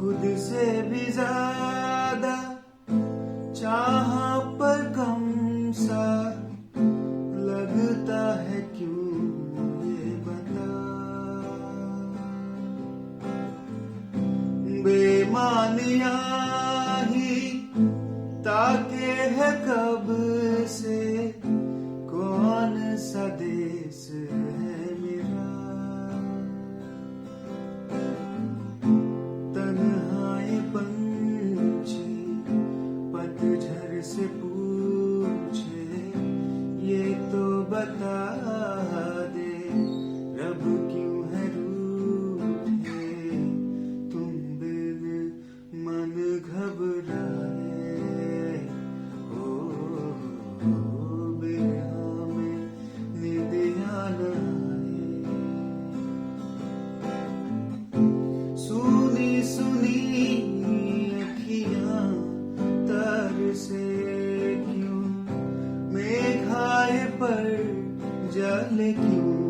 खुद से भी ज्यादा चाहा पर कम सा लगता है, क्यों ये बता। बेमानिया ही ताके है कब से, कौन सा देश है मेरा। तन्हाए पंछी पतझर से पूछे, ये तो बता दे रब क्यों है रूठे। तुम बिन मन घबराए, हो बिना में निदिया न आए। सुनी सुनी अखियां तर से क्यों, मेघाए पर जल क्यों।